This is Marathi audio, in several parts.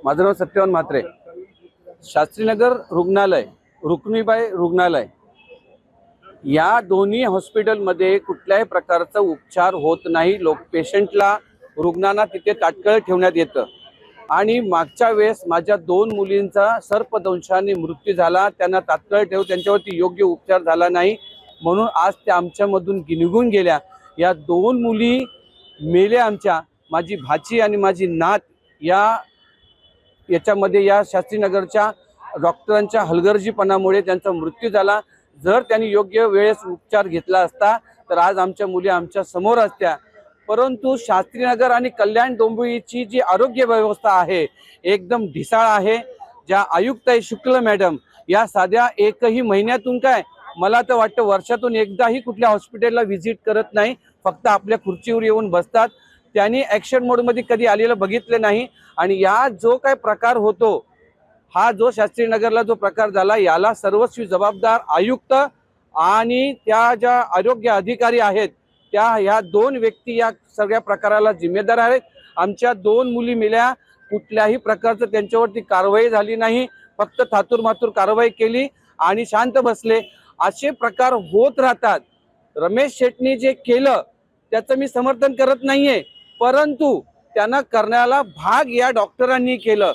माझं नाव सत्यवान म्हात्रे। शास्त्रीनगर रुग्णालय, रुक्मिणीबाई रुग्णालय या दोन्ही हॉस्पिटलमध्ये कुठल्याही प्रकारचा उपचार होत नाही। पेशंटला रुग्णांना तिथे तात्काळ ठेवण्यात येतं आणि मागच्या वेळेस माझ्या 2 मुलींचा सर्पदंशाने मृत्यू झाला। त्यांना तात्काळ ठेव त्यांच्यावरती योग्य उपचार झाला नाही म्हणून आज त्या आमच्यामधून निघून गेल्या। या 2 मुली मेल्या आमच्या, माझी भाची आणि माझी नात याच्यामध्ये या शास्त्रीनगरच्या डॉक्टरांच्या हलगर्जीपणामुळे त्यांचा मृत्यू झाला। जर त्यांनी योग्य वेळेस उपचार घेतला असता तर आज आमच्या मुली आमच्या समोर असत्या। परंतु शास्त्रीनगर आणि कल्याण डोंबिवलीची जी आरोग्य व्यवस्था आहे एकदम ढिसाळ आहे। ज्या आयुक्त शुक्ल मॅडम या साध्या एकही महिन्यातून काय मला तर वाटतं वर्षातून एकदाही कुठल्या हॉस्पिटलला व्हिजिट करत नाही, फक्त आपल्या खुर्चीवर येऊन बसतात। त्यांनी ॲक्शन मोडमध्ये कधी आलेलं बघितलं नाही आणि या जो काय प्रकार होतो, हा जो शास्त्रीनगरला जो प्रकार झाला याला सर्वस्वी जबाबदार आयुक्त आणि त्या ज्या आरोग्य अधिकारी आहेत त्या ह्या 2 व्यक्ती या सगळ्या प्रकाराला जिम्मेदार आहेत। आमच्या 2 मुली मेल्या, कुठल्याही प्रकारचं त्यांच्यावरती कारवाई झाली नाही, फक्त थातूरमातूर कारवाई केली आणि शांत बसले। असे प्रकार होत राहतात। रमेश शेटनी जे केलं त्याचं मी समर्थन करत नाहीये, परंतु त्यांना करण्याला भाग या डॉक्टरांनी केलं।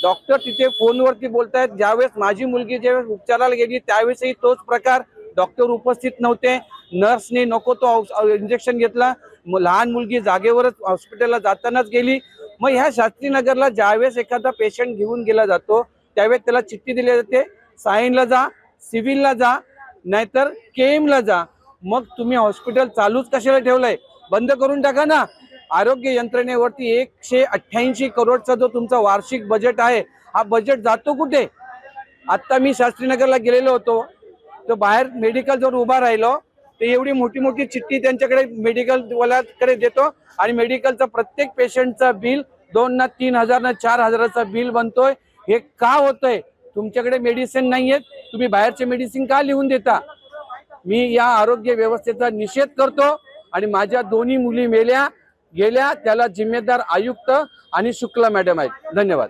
डॉक्टर तिथे फोनवरती बोलतायत, ज्यावेळेस माझी मुलगी ज्यावेळेस उपचाराला गेली त्यावेळेसही तोच प्रकार, डॉक्टर उपस्थित नव्हते, नर्सने नको तो इंजेक्शन घेतला, लहान मुलगी जागेवरच हॉस्पिटलला जातानाच गेली। मग ह्या शास्त्रीनगरला ज्यावेळेस एखादा पेशंट घेऊन गेला जातो त्यावेळेस त्याला चिठ्ठी दिली जाते, साईनला जा, सिव्हिलला जा, नाहीतर केएमला जा। मग तुम्ही हॉस्पिटल चालूच कशाला ठेवलंय? बंद करून टाका ना। आरोग्य यंत्रणेवरती 188 करोडचा जो तुमचा वार्षिक बजेट आहे, हा बजेट जातो कुठे? आता मी शास्त्रीनगरला गेलेलो होतो, तो बाहेर मेडिकल जवळ उभा राहिलो, ते एवढी मोठी मोठी चिठ्ठी त्यांच्याकडे मेडिकल वाल्याकडे देतो आणि मेडिकलचा प्रत्येक पेशंटचा बिल 2 ना 3 हजार ना 4 हजाराचा बिल बनतोय। हे का होतंय? तुमच्याकडे मेडिसिन नाहीयेत, तुम्ही बाहेरचे मेडिसिन का लिहून देता? मी या आरोग्य व्यवस्थेचा निषेध करतो आणि माझ्या 2 मुली मेल्या गेल्या त्याला जिम्मेदार आयुक्त आणि शुक्ला मॅडम आहेत। धन्यवाद।